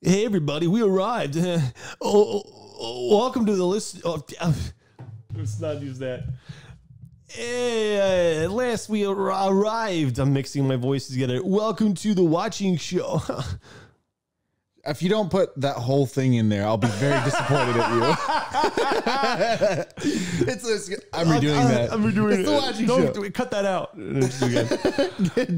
Hey, everybody, we arrived. Welcome to the list. Let's not use that. Hey, at last we arrived. I'm mixing my voices together. Welcome to the watching show. If you don't put that whole thing in there, I'll be very disappointed at you. I'm redoing that. I'm redoing it's the watching show. Do it. Cut that out.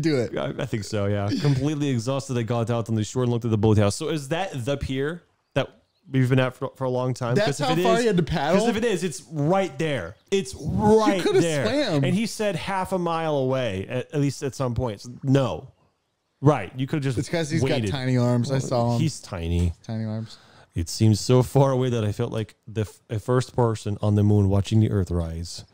Do it. I think so, yeah. Completely exhausted, I got out on the shore and looked at the boathouse. So is that the pier that we've been at for a long time? That's how far you had to paddle? Because if it is, it's right there. It's right you could there. have swam. And he said half a mile away, at least at some points. No. Right. You could have just It's because he's waited. got tiny arms. I saw him. He's tiny. Tiny arms. It seems so far away that I felt like a first person on the moon watching the Earth rise.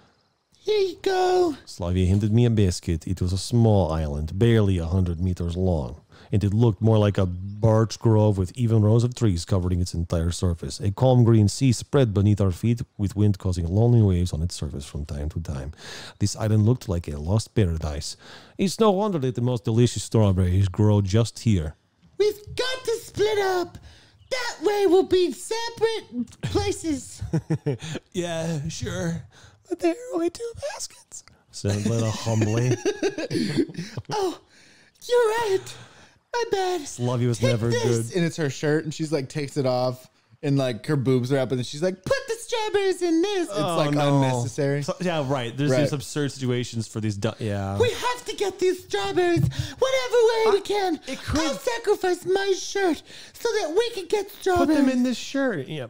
Here you go. Slavia handed me a basket. It was a small island, barely 100 meters long, and it looked more like a birch grove with even rows of trees covering its entire surface. A calm green sea spread beneath our feet, with wind causing lonely waves on its surface from time to time. This island looked like a lost paradise. It's no wonder that the most delicious strawberries grow just here. We've got to split up. That way we'll be separate places. Yeah, sure. But there are only 2 baskets, said Lena humbly. Oh, you're right. My bad. Slavia was never good. And it's her shirt, and she's like takes it off, and like her boobs are up, and then she's like, "Put the strawberries in this." It's like unnecessary. So, yeah, right. There's these absurd situations for these. Yeah, we have to get these strawberries whatever way we can. I'll sacrifice my shirt so that we can get strawberries. Put them in this shirt. Yeah.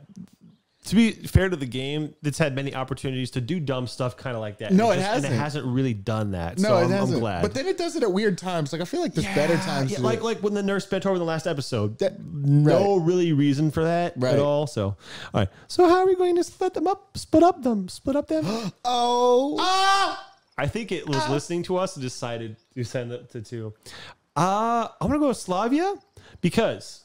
To be fair to the game, it's had many opportunities to do dumb stuff kind of like that. No, it hasn't. And it hasn't really done that. No, so it hasn't. I'm glad. But then it does it at weird times. Like I feel like there's better times. Yeah, to like when the nurse bent over in the last episode. No really reason for that at all. So, all right. So how are we going to split them up? Split up them. I think it was listening to us and decided to send it to 2. I'm gonna go with Slavia because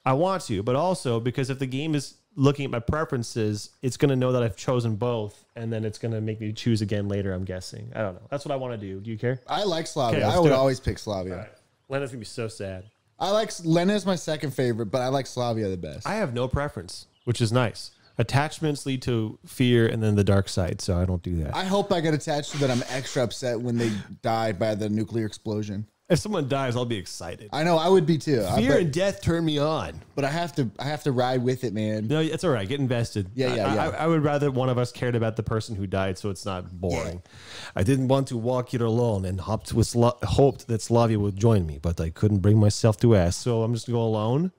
I want to, but also because if the game is looking at my preferences, it's going to know that I've chosen both, and then it's going to make me choose again later, I'm guessing. I don't know. That's what I want to do. Do you care? I like Slavia. Okay, I would always pick Slavia. Right. Lena's going to be so sad. Lena's my second favorite, but I like Slavia the best. I have no preference, which is nice. Attachments lead to fear and then the dark side, so I don't do that. I hope I get attached to that. I'm extra upset when they die by the nuclear explosion. If someone dies, I'll be excited. I know, I would be too. Fear and death turn me on. But I have to ride with it, man. No, it's all right. Get invested. Yeah. I would rather one of us cared about the person who died, so it's not boring. Yeah. I didn't want to walk here alone and hoped that Slavia would join me, but I couldn't bring myself to ask, so I'm just going to go alone.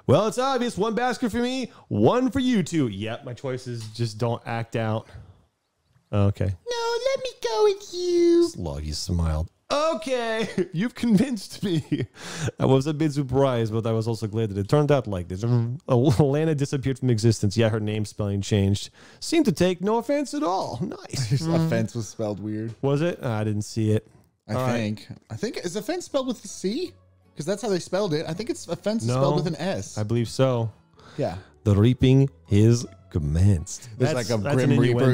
Well, it's obvious. 1 basket for me, 1 for you 2. Yep, my choices just don't act out. Okay. No, let me go with you. Slavia smiled. Okay, you've convinced me. I was a bit surprised, but I was also glad that it turned out like this. Lana disappeared from existence. Yeah, her name spelling changed. Seemed to take no offense at all. Nice. Offense was spelled weird. Was it? I didn't see it. I think is offense spelled with a C? Because that's how they spelled it. I think it's offense spelled with an S. I believe so. Yeah. The reaping is commenced. There's like a Grim Reaper.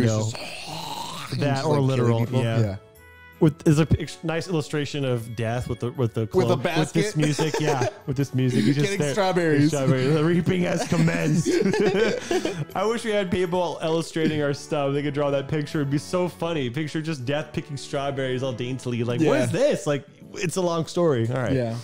That or literal. Yeah. There's a nice illustration of death with the cloak, with a basket, with this music. Yeah, with this music. He's just getting strawberries. The reaping has commenced. I wish we had people illustrating our stuff. They could draw that picture. It'd be so funny. Picture just death picking strawberries all daintily. Like, what is this? Like, it's a long story. All right. Yeah.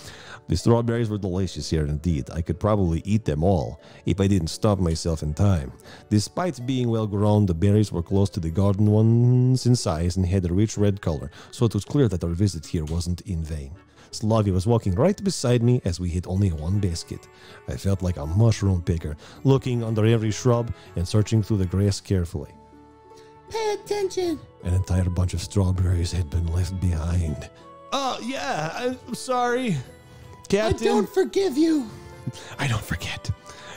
The strawberries were delicious here indeed. I could probably eat them all if I didn't stop myself in time. Despite being well grown, the berries were close to the garden ones in size and had a rich red color, so it was clear that our visit here wasn't in vain. Slavia was walking right beside me as we hit only 1 basket. I felt like a mushroom picker, looking under every shrub and searching through the grass carefully. Pay attention! An entire bunch of strawberries had been left behind. Oh, yeah, I'm sorry. Captain, I don't forgive you. I don't forget.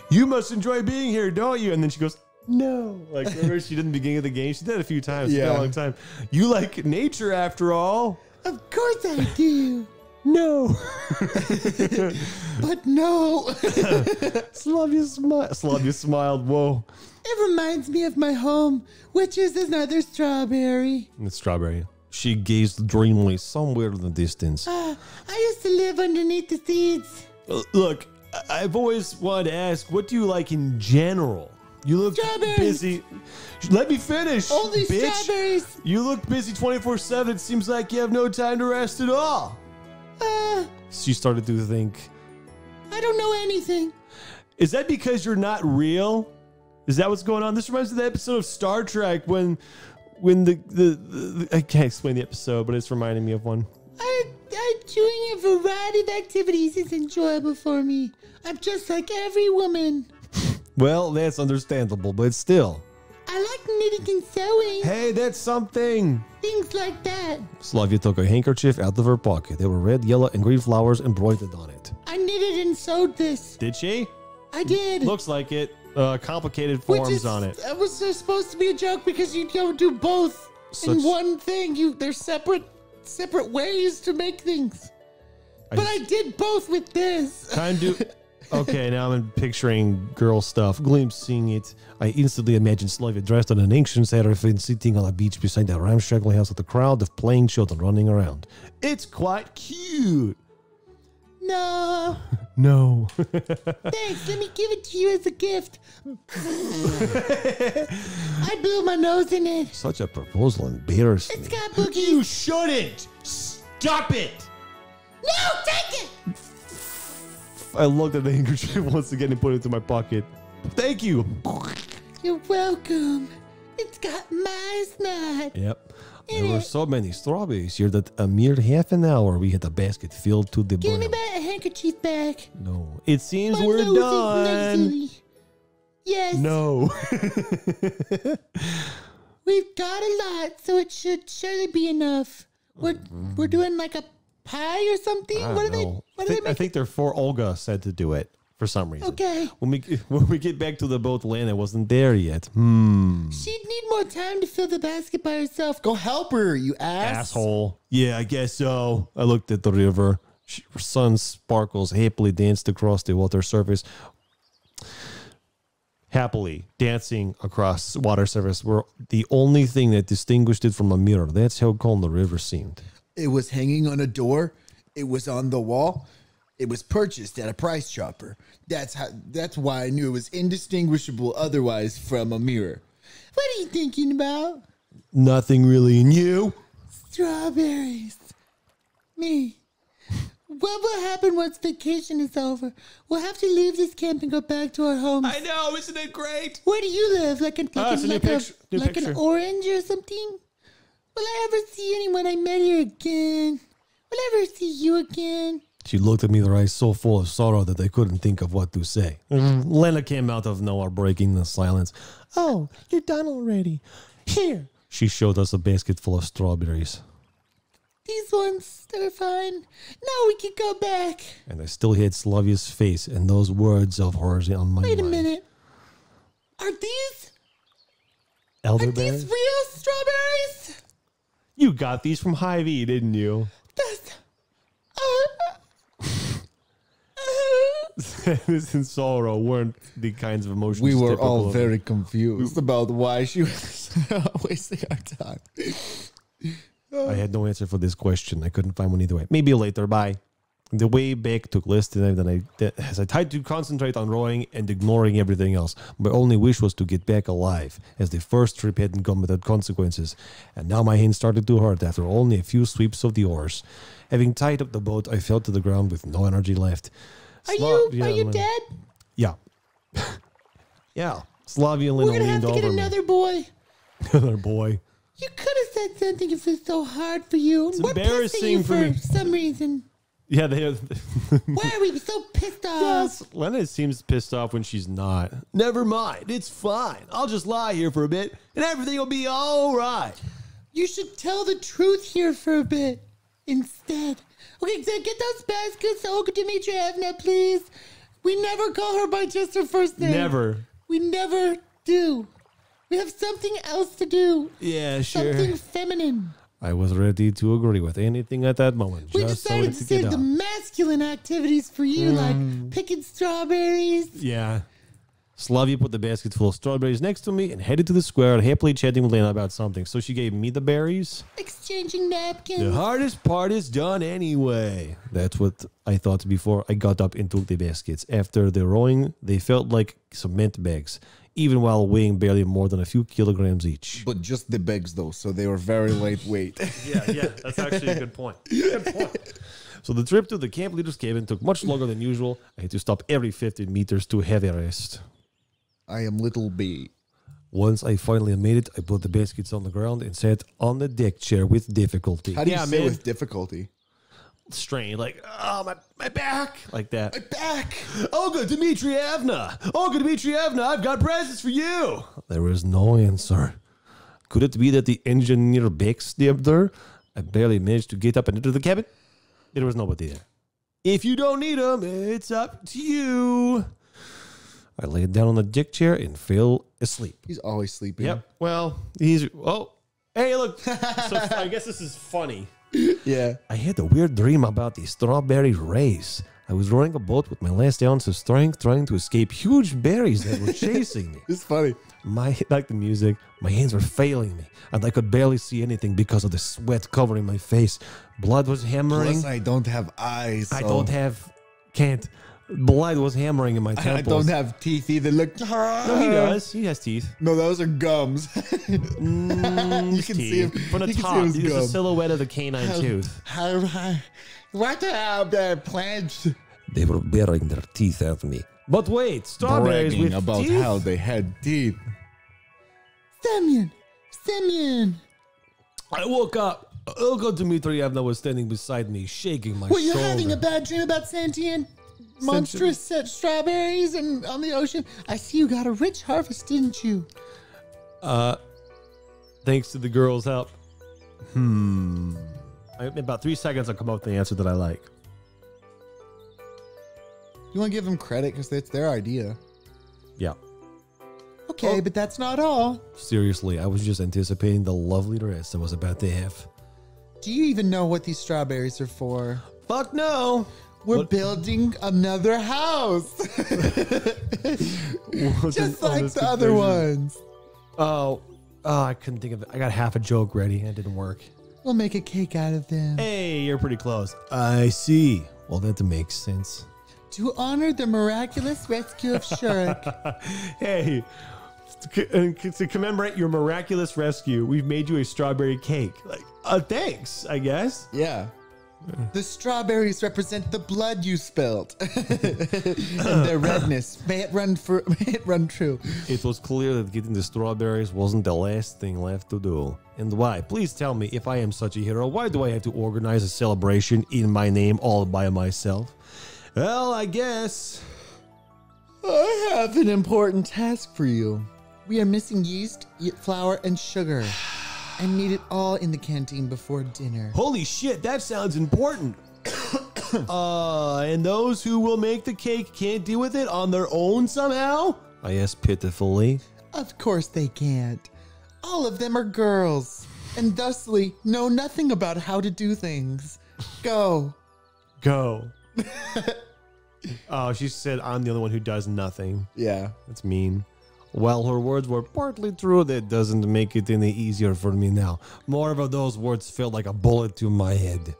You must enjoy being here, don't you? And then she goes, no. Like, remember she did in the beginning of the game? She did it a few times. Yeah. It's been a long time. You like nature after all. Of course I do. No. But no. Slavia smiled. Whoa. It reminds me of my home, which is another strawberry. It's strawberry. She gazed dreamily somewhere in the distance. I used to live underneath the seeds. Look, I've always wanted to ask, what do you like in general? You look Strawberries. busy. Let me finish. Only bitch. strawberries. You look busy 24/7. It seems like you have no time to rest at all. She started to think. I don't know anything. Is that because you're not real? Is that what's going on? This reminds me of the episode of Star Trek when the I can't explain the episode, but it's reminding me of one. Doing a variety of activities is enjoyable for me. I'm just like every woman. Well, that's understandable, but still. I like knitting and sewing. Hey, that's something. Things like that. Slavia took a handkerchief out of her pocket. There were red, yellow, and green flowers embroidered on it. I knitted and sewed this. Did she? I did. Looks like it. Complicated forms on it. That was supposed to be a joke because you don't do both in one thing. They're separate ways to make things. But I did both with this. Okay, now I'm picturing girl stuff. Glimpsing it, I instantly imagined Slavia dressed in an ancient seraphim sitting on a beach beside a ramshackle house with a crowd of playing children running around. It's quite cute. No. No. Thanks. Let me give it to you as a gift. I blew my nose in it. Such a proposal embarrassed me. It's got boogies. You shouldn't. Stop it. No, take it. I looked at the handkerchief once again and put it into my pocket. Thank you. You're welcome. It's got my snot. Yep. There were so many strawberries here that a mere half an hour we had a basket filled to the brim. Give me back a handkerchief back. No. It seems My we're nose done. is yes. No. We've got a lot, so it should surely be enough. We're doing like a pie or something. What are they? What are they making? I think Olga said to do it for some reason. Okay. When we get back to the boat, Lana wasn't there yet. She'd need more time to fill the basket by herself. Go help her, you ass. Asshole. Yeah, I guess so. I looked at the river. Her sun's sparkles happily danced across the water surface. Happily dancing across water surface were the only thing that distinguished it from a mirror. That's how calm the river seemed. It was hanging on a door. It was on the wall. It was purchased at a price chopper. That's why I knew it was indistinguishable otherwise from a mirror. What are you thinking about? Nothing really. And you? Strawberries. Me. What will happen once vacation is over? We'll have to leave this camp and go back to our homes. I know, isn't it great? Where do you live? Like an orange or something? Will I ever see anyone I met here again? Will I ever see you again? She looked at me with her eyes so full of sorrow that I couldn't think of what to say. Lena came out of nowhere, breaking the silence. Oh, you're done already. Here. She showed us a basket full of strawberries. These ones are fine. Now we can go back. And I still had Slavia's face and those words of hers on my mind. Wait a minute. Are these Elderberries? real strawberries? You got these from Hy-Vee, didn't you? Sadness and sorrow weren't the kinds of emotions We were typical all of very confused about why she was wasting our time. I had no answer for this question. I couldn't find one either way. Maybe later. Bye. The way back took less time than as I tried to concentrate on rowing and ignoring everything else. My only wish was to get back alive, as the first trip hadn't come without consequences, and now my hands started to hurt after only a few sweeps of the oars. Having tied up the boat, I fell to the ground with no energy left. Are you dead? Yeah. Yeah. Slavia and Lena We're gonna have leaned to get over me. another boy. Another boy. You could have said something if it's so hard for you. It's We're embarrassing pissing you for me. some reason. Yeah, they have. Why are we so pissed off? Yes, Lena seems pissed off when she's not. Never mind. It's fine. I'll just lie here for a bit and everything will be all right. You should tell the truth here for a bit instead. Okay, so get those baskets to Olga Dmitrievna, please. We never call her by just her first name. Never. We never do. We have something else to do. Yeah, sure. Something feminine. I was ready to agree with anything at that moment. We just decided to save the masculine activities for you, like picking strawberries. Yeah. Slavia put the basket full of strawberries next to me and headed to the square, happily chatting with Lena about something. So she gave me the berries. Exchanging napkins. The hardest part is done anyway. That's what I thought before I got up and took the baskets. After the rowing, they felt like cement bags, even while weighing barely more than a few kilograms each. But just the bags, though, so they were very lightweight. Yeah, that's actually a good point. So the trip to the camp leader's cabin took much longer than usual. I had to stop every 15 meters to have a rest. I am little B. Once I finally made it, I put the baskets on the ground and sat on the deck chair with difficulty. How do you say with difficulty? Strain, like, oh, my back, like that. My back! Olga Dmitrievna! Olga Dmitrievna, I've got presents for you! There was no answer. Could it be that the engineer backstabbed her? I barely managed to get up and enter the cabin. There was nobody there. If you don't need them, it's up to you. I laid down on the deck chair and fell asleep. He's always sleeping. Yep. Well, hey, look. So I guess this is funny. Yeah. I had a weird dream about the strawberry race. I was rowing a boat with my last ounce of strength, trying to escape huge berries that were chasing me. It's funny. Like the music, my hands were failing me, and I could barely see anything because of the sweat covering my face. Blood was hammering. Plus, I don't have eyes. Can't. Blood was hammering in my temples. I don't have teeth either. Look. No, he does. He has teeth. No, those are gums. You can see him from the you can top. see his There's a gum. silhouette of the canine tooth. What the plants? They were bearing their teeth at me. But wait, strawberries Bragging with about teeth? how they had teeth. Semyon. I woke up. Olga Dmitrievna was standing beside me, shaking my Were you shoulder. having a bad dream about sentient monstrous strawberries and on the ocean? I see you got a rich harvest, didn't you? Thanks to the girls' help. In about 3 seconds, I'll come up with the answer that I like. You want to give them credit because it's their idea. Yeah. Okay, but that's not all. Seriously, I was just anticipating the lovely dress I was about to have. Do you even know what these strawberries are for? Fuck no. We're building another house. Just like the other ones. Oh, I couldn't think of it. I got half a joke ready and it didn't work. We'll make a cake out of them. Hey, you're pretty close. I see. Well, that makes sense. To honor the miraculous rescue of Shurik. Hey, to commemorate your miraculous rescue, we've made you a strawberry cake. Like, thanks, I guess. Yeah. The strawberries represent the blood you spilled and their redness. May it run true. It was clear that getting the strawberries wasn't the last thing left to do. And why? Please tell me, if I am such a hero, why do I have to organize a celebration in my name all by myself? Well, I guess I have an important task for you. We are missing yeast, flour, and sugar. I need it all in the canteen before dinner. Holy shit, that sounds important. And those who will make the cake can't deal with it on their own somehow? I asked pitifully. Of course they can't. All of them are girls, and thusly know nothing about how to do things. Go. Oh, she said I'm the only one who does nothing. Yeah. That's mean. Well, her words were partly true. That doesn't make it any easier for me now. More of those words felt like a bullet to my head.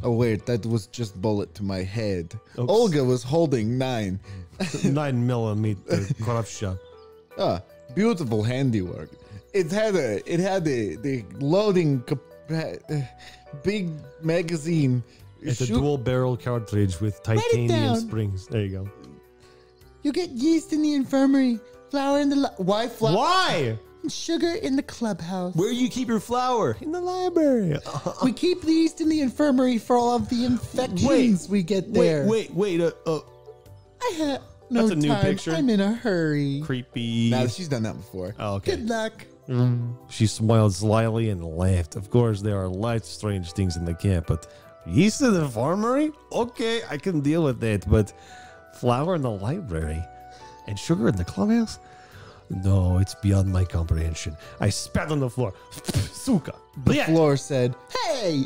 Oh, wait, that was just bullet to my head. Oops. Olga was holding 9. 9mm craft shop. Beautiful handiwork. It had the loading big magazine. It's a dual barrel cartridge with titanium down. springs. There you go. You get yeast in the infirmary, flour in the why flour? Why? And sugar in the clubhouse. Where do you keep your flour? In the library. We keep the yeast in the infirmary for all of the infections we get there. Wait. I have no That's a new time. picture. I'm in a hurry. Creepy. Nah, she's done that before. Oh, okay. Good luck. She smiled slyly and laughed. Of course, there are lots of strange things in the camp, but yeast in the infirmary? Okay, I can deal with that, but flour in the library and sugar in the clubhouse? No, it's beyond my comprehension. I spat on the floor. Suka. The floor said, Hey!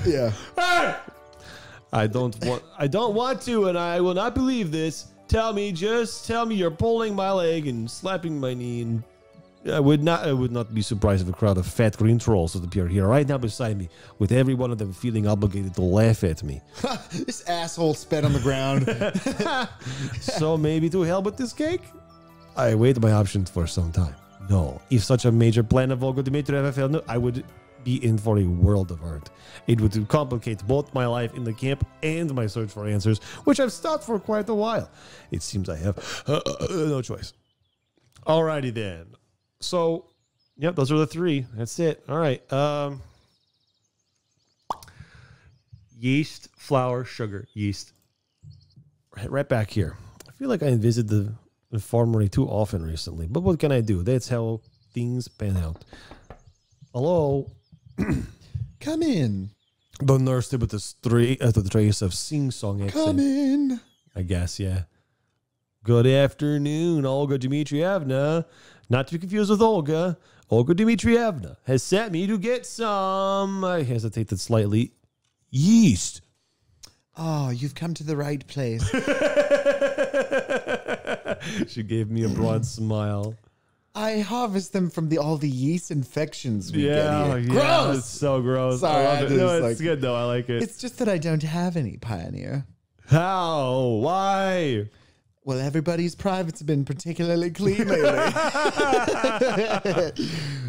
yeah. Hey! I don't want to, and I will not believe this. Just tell me you're pulling my leg and slapping my knee, and I would not be surprised if a crowd of fat green trolls would appear here right now beside me, with every one of them feeling obligated to laugh at me. This asshole spat on the ground. So maybe to hell with this cake? I weighed my options for some time. No, if such a major plan of Olga Dmitriev fell, I would be in for a world of hurt. It would complicate both my life in the camp and my search for answers, which I've stopped for quite a while. It seems I have no choice. Alrighty then. So, yep, those are the three. That's it. All right. Yeast, flour, sugar, yeast. Right back here. I feel like I visited the infirmary too often recently, but what can I do? That's how things pan out. Hello? Come in. The nurse did with the trace of sing-song accent. Come in. I guess, yeah. Good afternoon, Olga Dmitrievna. Not to be confused with Olga. Olga Dmitrievna has sent me to get some, I hesitated slightly, yeast. Oh, you've come to the right place. She gave me a broad smile. I harvest them from all the yeast infections we get Yeah, here. gross. It's so gross. Sorry, I love it. I No, just, it's good though. I like it. It's just that I don't have any, Pioneer. How? Why? Well, everybody's privates have been particularly clean lately.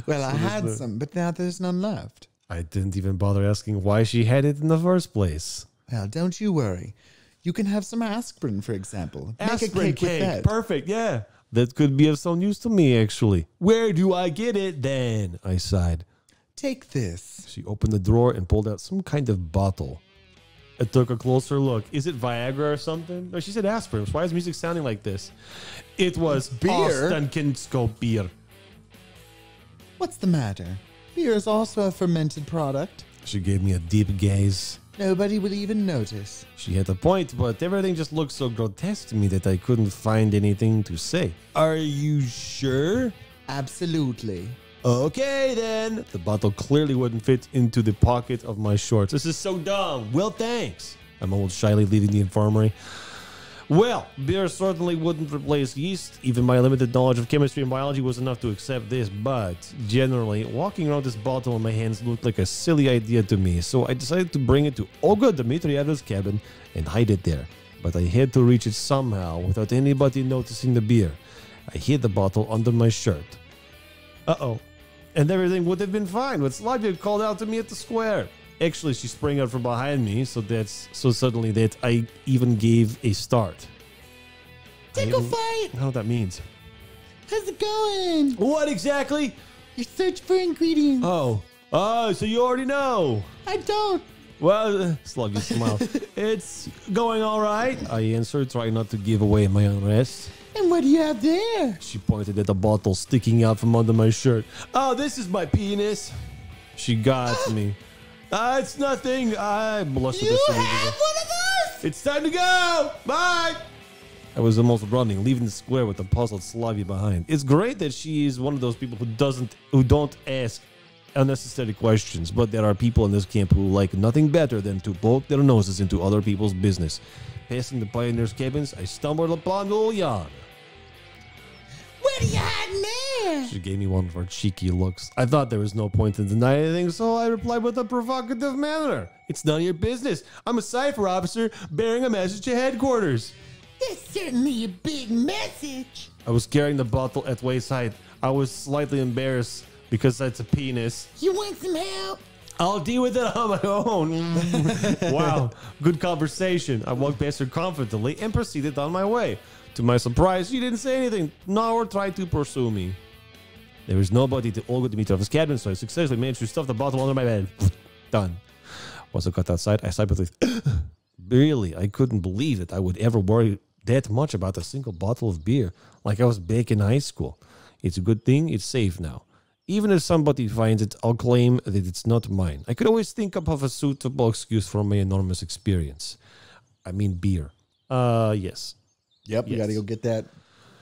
Well, I had some, but now there's none left. I didn't even bother asking why she had it in the first place. Well, don't you worry. You can have some aspirin, for example. Make Aspirin a cake with that. Perfect, yeah. That could be of some use to me, actually. Where do I get it then? I sighed. Take this. She opened the drawer and pulled out some kind of bottle. I took a closer look. Is it Viagra or something? No, she said aspirin. Why is music sounding like this? It was Beer? Ostenkinsko beer. What's the matter? Beer is also a fermented product. She gave me a deep gaze. Nobody will even notice. She had a point, but everything just looked so grotesque to me that I couldn't find anything to say. Are you sure? Absolutely. Okay, then. The bottle clearly wouldn't fit into the pocket of my shorts. This is so dumb. Well, thanks. I mumbled shyly, leaving the infirmary. Well, beer certainly wouldn't replace yeast. Even my limited knowledge of chemistry and biology was enough to accept this, but generally, walking around this bottle in my hands looked like a silly idea to me, so I decided to bring it to Olga Dmitrievna's cabin and hide it there. But I had to reach it somehow without anybody noticing the beer. I hid the bottle under my shirt. Uh-oh. And everything would have been fine, but Slavia called out to me at the square. Actually, she sprang out from behind me, so suddenly that I even gave a start. Tickle fight! I don't know what that means. How's it going? What exactly? You search for ingredients. Oh, so you already know. I don't. Well, Sluggy smiled. It's going all right, I answered, trying not to give away my unrest. And what do you have there? She pointed at the bottle sticking out from under my shirt. Oh, this is my penis. She got me. It's nothing. I blushed. You have one of those? It's time to go. Bye. I was almost running, leaving the square with the puzzled Slavia behind. It's great that she is one of those people who don't ask unnecessary questions, but there are people in this camp who like nothing better than to poke their noses into other people's business. Passing the pioneers' cabins, I stumbled upon Ulyan. What are you hiding there? She gave me one of her cheeky looks. I thought there was no point in denying anything, so I replied with a provocative manner. It's none of your business. I'm a cipher officer bearing a message to headquarters. That's certainly a big message. I was carrying the bottle at waist height. I was slightly embarrassed because it's a penis. You want some help? I'll deal with it on my own. Wow, good conversation. I walked past her confidently and proceeded on my way. To my surprise, she didn't say anything, nor try to pursue me. There was nobody to Olga Dmitrievna's cabin, so I successfully managed to stuff the bottle under my bed. Done. Once I got outside, I sighed with really, I couldn't believe that I would ever worry that much about a single bottle of beer, like I was back in high school. It's a good thing it's safe now. Even if somebody finds it, I'll claim that it's not mine. I could always think up of a suitable excuse for my enormous experience. I mean beer. Yes. Yep, you Yes. got to go get that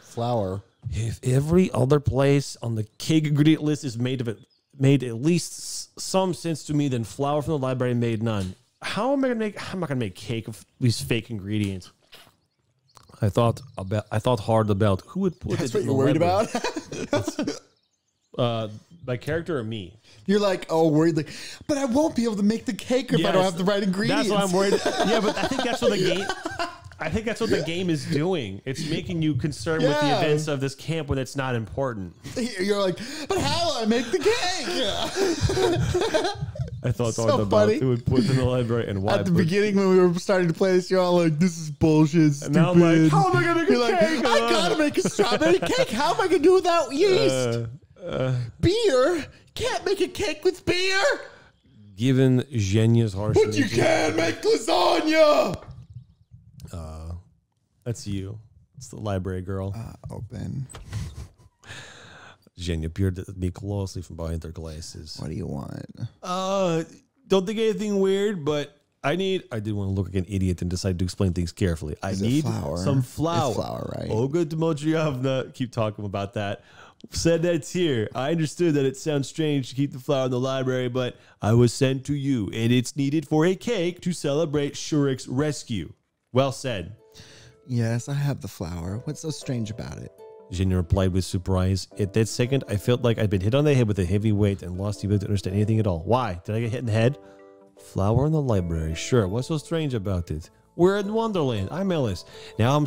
flour. If every other place on the cake ingredient list is made at least some sense to me, then flour from the library made none. How am I gonna make cake of these fake ingredients? I thought hard about who would put That's it what in you're the worried library. about? My character or me? You're like, oh, worried, like, but I won't be able to make the cake if I don't have the right ingredients. That's what I'm worried. Yeah, but I think that's what the game. I think that's what the game is doing. It's making you concerned with the events of this camp when it's not important. You're like, but how will I make the cake? I thought So about funny. who would put it in the library and why. At the beginning when we were starting to play this, you're all like, this is bullshit, stupid. And now I'm like, how am I gonna make You're a like, cake? I gotta make a strawberry cake. How am I gonna do without yeast? Beer? Can't make a cake with beer? Given Zhenya's harsh But you nature- can make lasagna. That's you. It's the library girl. Open. Zhenya peered at me closely from behind her glasses. What do you want? Don't think anything weird, but I did want to look like an idiot and decide to explain things carefully. I Is it need flour? some flour. It's flour, right? Olga Dmitrievna, keep talking about that. Said that's here. I understood that it sounds strange to keep the flour in the library, but I was sent to you, and it's needed for a cake to celebrate Shurik's rescue. Well said. Yes, I have the flour. What's so strange about it? Zhenya replied with surprise. At that second, I felt like I'd been hit on the head with a heavy weight and lost the ability to understand anything at all. Why? Did I get hit in the head? Flower in the library. Sure. What's so strange about it? We're in Wonderland. I'm Ellis. Now I'm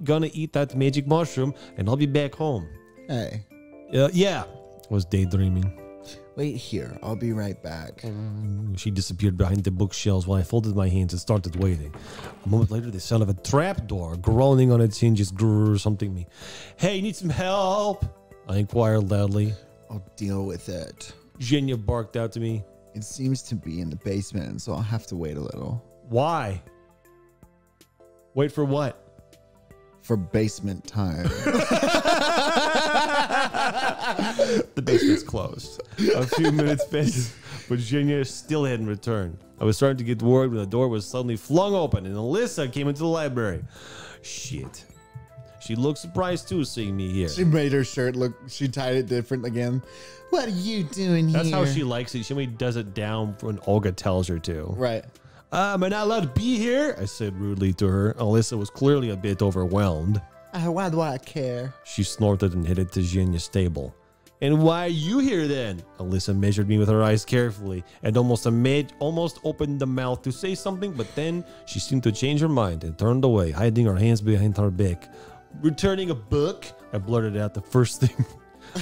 gonna eat that magic mushroom, and I'll be back home. Hey, Yeah. Was daydreaming. wait here. I'll be right back. She disappeared behind the bookshelves while I folded my hands and started waiting. A moment later, the sound of a trapdoor groaning on its hinges grew something me. Hey, need some help? I inquired loudly. I'll deal with it. Zhenya barked out to me. It seems to be in the basement, so I'll have to wait a little. Why? Wait for what? For basement time. The basement's closed. A few minutes passed, but Zhenya still hadn't returned. I was starting to get worried when the door was suddenly flung open and Alyssa came into the library. Shit. She looked surprised too, seeing me here. She made her shirt look, she tied it different again. What are you doing That's here? how she likes it. She only does it down when Olga tells her to. Right. Am I not allowed to be here? I said rudely to her. Alyssa was clearly a bit overwhelmed. Why do I care? She snorted and headed to Zhenya's stable. And why are you here then? Alyssa measured me with her eyes carefully and almost opened the mouth to say something, but then she seemed to change her mind and turned away, hiding her hands behind her back. Returning a book? I blurted out the first thing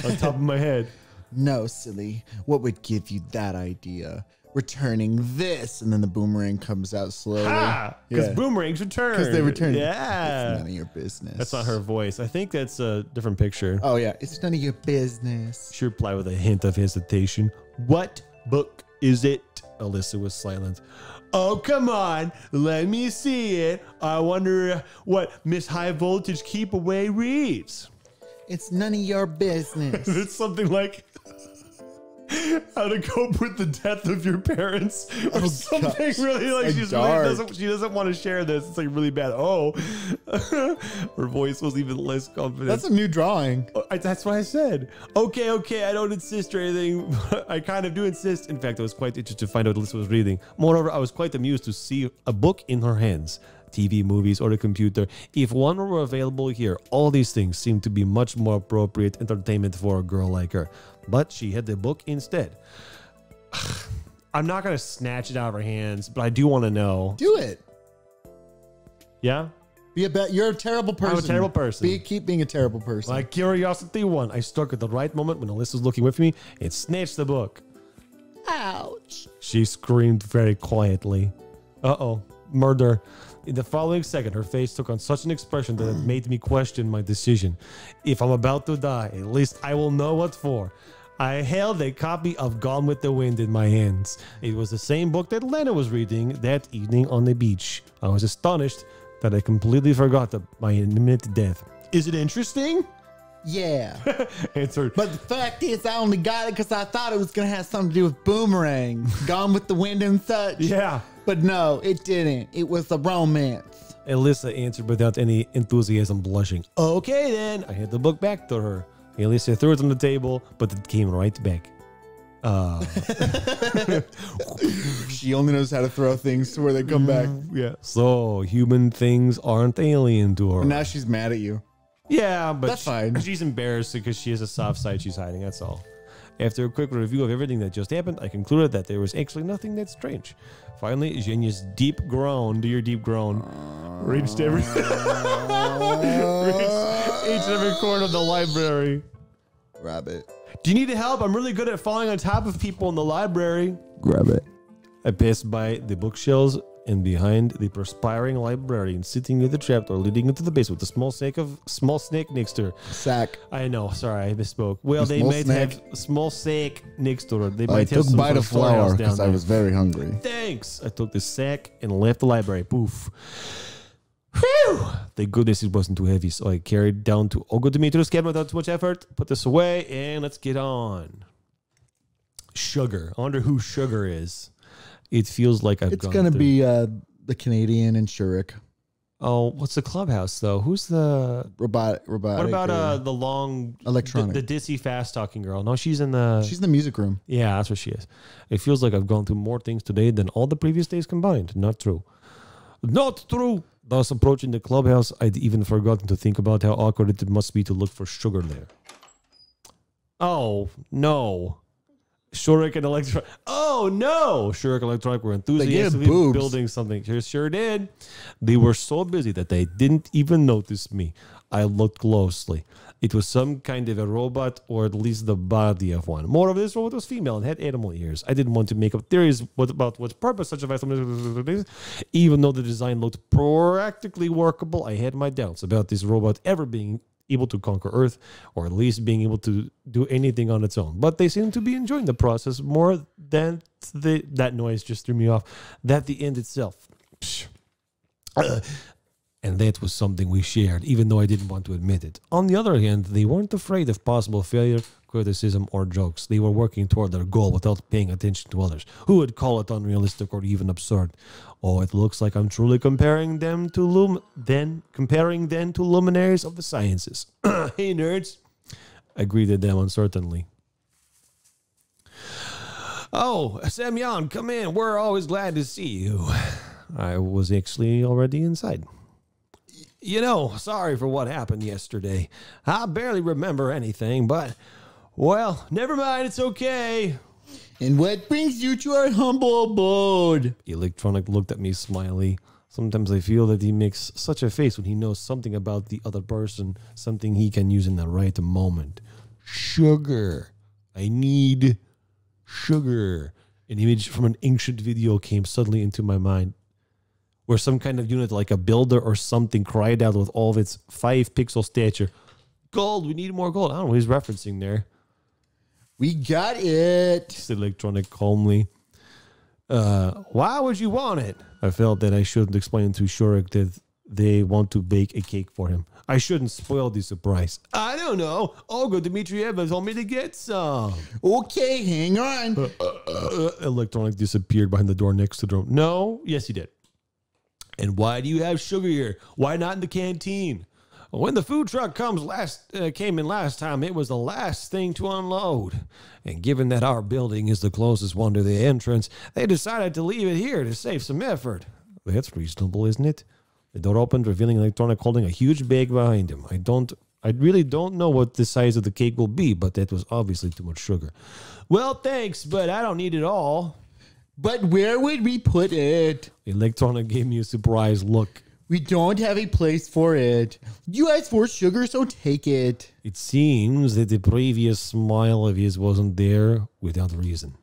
on top of my head. No, silly. What would give you that idea? Returning this, and then the boomerang comes out slowly. Ah! Because Yeah. boomerangs return. Because they return. Yeah. It's none of your business. That's not her voice. I think that's a different picture. Oh, yeah. It's none of your business. She replied with a hint of hesitation. What book is it? Alyssa was silent. Oh, come on. Let me see it. I wonder what Miss High Voltage Keep Away reads. It's none of your business. It's something like how to cope with the death of your parents or something gosh. really like So she dark. doesn't want to share this. It's like really bad. Oh, her voice was even less confident. That's a new drawing. That's what I said. Okay, I don't insist or anything. I kind of do insist. In fact, I was quite interested to find out what Alyssa was reading. Moreover, I was quite amused to see a book in her hands. TV, movies, or the computer. If one were available here, all these things seem to be much more appropriate entertainment for a girl like her. But she had the book instead. I'm not going to snatch it out of her hands, but I do want to know. Do it. Yeah? You're a terrible person. I'm a terrible person. Keep being a terrible person. My curiosity won. I struck at the right moment when Alyssa was looking with me and snatched the book. Ouch. She screamed very quietly. Uh-oh. Murder. In the following second, her face took on such an expression that it made me question my decision. If I'm about to die, at least I will know what for. I held a copy of Gone with the Wind in my hands. It was the same book that Lena was reading that evening on the beach. I was astonished that I completely forgot my imminent death. Is it interesting? Yeah. Answered. But the fact is, I only got it because I thought it was going to have something to do with Boomerang, Gone with the Wind and such. Yeah. But no, it didn't. It was a romance. Alyssa answered without any enthusiasm, blushing. Okay then. I handed the book back to her. Alyssa threw it on the table, but it came right back. She only knows how to throw things to where they come back. Yeah. So human things aren't alien to her. And now she's mad at you. Yeah, but That's fine. She's embarrassed because she has a soft side she's hiding. That's all. After a quick review of everything that just happened, I concluded that there was actually nothing that strange. Finally, Genia's deep groan, reached reached each and every corner of the library. Grab it. Do you need help? I'm really good at falling on top of people in the library. Grab it. I passed by the bookshelves and behind the perspiring librarian sitting near the trapdoor leading into the basement with a small snake next to her. Sack. I know, sorry, I misspoke. Well, A they small might snake? have a small sack next to her. They I might have took a some bite sort of storehouse flour down because I there. was very hungry. Thanks. I took the sack and left the library. Poof. Whew! Thank goodness it wasn't too heavy, so I carried down to Olga Dimitri's cabin without too much effort. Put this away, and let's get on. Sugar. I wonder who Sugar is. It feels like I've It's gone going to through- be the Canadian and Shurik. Oh, what's the clubhouse, though? Who's the... Robotic. What about the long... Electronic. The dizzy, fast-talking girl. No, she's in the... She's in the music room. Yeah, that's what she is. It feels like I've gone through more things today than all the previous days combined. Not true. Not true. Thus, approaching the clubhouse, I'd even forgotten to think about how awkward it must be to look for Sugar there. Oh, no. Shurik and Electronic. Oh, no. Shurik and Electronic were enthusiastically boobs. building something. Sure did. They were so busy that they didn't even notice me. I looked closely. It was some kind of a robot, or at least the body of one. Moreover, this robot was female and had animal ears. I didn't want to make up theories about what purpose such a vast... Even though the design looked practically workable, I had my doubts about this robot ever being able to conquer Earth, or at least being able to do anything on its own. But they seemed to be enjoying the process more than that noise just threw me off. That the end itself. And that was something we shared, even though I didn't want to admit it. On the other hand, they weren't afraid of possible failure, criticism, or jokes. They were working toward their goal without paying attention to others, who would call it unrealistic or even absurd. Oh, it looks like I'm truly comparing them to luminaries of the sciences. Hey, nerds. I greeted them uncertainly. Oh, Semyon, come in. We're always glad to see you. I was actually already inside. You know, sorry for what happened yesterday. I barely remember anything, but, well, never mind, it's okay. And what brings you to our humble abode? Electronic looked at me smiley. Sometimes I feel that he makes such a face when he knows something about the other person, something he can use in the right moment. Sugar. I need sugar. An image from an ancient video came suddenly into my mind, where some kind of unit like a builder or something cried out with all of its 5-pixel stature. Gold, we need more gold. I don't know what he's referencing there. We got it. Said Electronic calmly. Why would you want it? I felt that I shouldn't explain to Shurik that they want to bake a cake for him. I shouldn't spoil the surprise. I don't know. Olga Dmitrieva told me to get some. Okay, hang on. Electronic disappeared behind the door next to the room. No? Yes, he did. And why do you have sugar here? Why not in the canteen? When the food truck came in last time, it was the last thing to unload. And given that our building is the closest one to the entrance, they decided to leave it here to save some effort. That's reasonable, isn't it? The door opened, revealing Electronic holding a huge bag behind him. I really don't know what the size of the cake will be, but that was obviously too much sugar. Well, thanks, but I don't need it all. But where would we put it? Electronic gave me a surprised look. We don't have a place for it. You asked for sugar, so take it. It seems that the previous smile of his wasn't there without reason.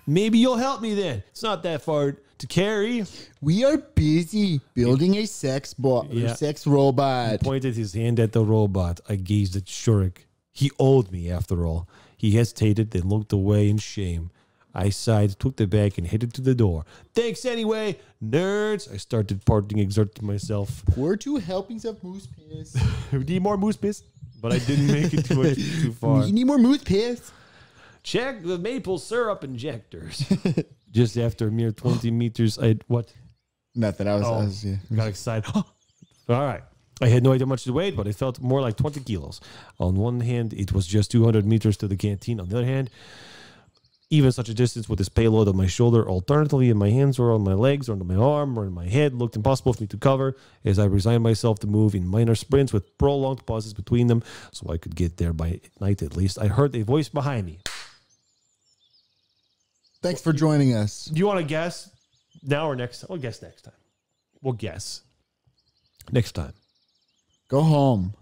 Maybe you'll help me then. It's not that far to carry. We are busy building a sex robot. He pointed his hand at the robot. I gazed at Shurik. He owed me, after all. He hesitated, then looked away in shame. I sighed, took the bag, and headed to the door. Thanks anyway, nerds. I started exerting myself. Pour 2 helpings of moose piss. We need more moose piss, but I didn't make it too far. We need more moose piss. Check the maple syrup injectors. Just after a mere 20 meters, what? Nothing. I was Got excited. All right. I had no idea how much to weigh, but it felt more like 20 kilos. On one hand, it was just 200 meters to the canteen. On the other hand, even such a distance with this payload on my shoulder. Alternatively, in my hands or on my legs or on my arm or in my head looked impossible for me to cover as I resigned myself to move in minor sprints with prolonged pauses between them so I could get there by night at least. I heard a voice behind me. Thanks for joining us. Do you want to guess now or next time? We'll guess next time. We'll guess next time. Go home.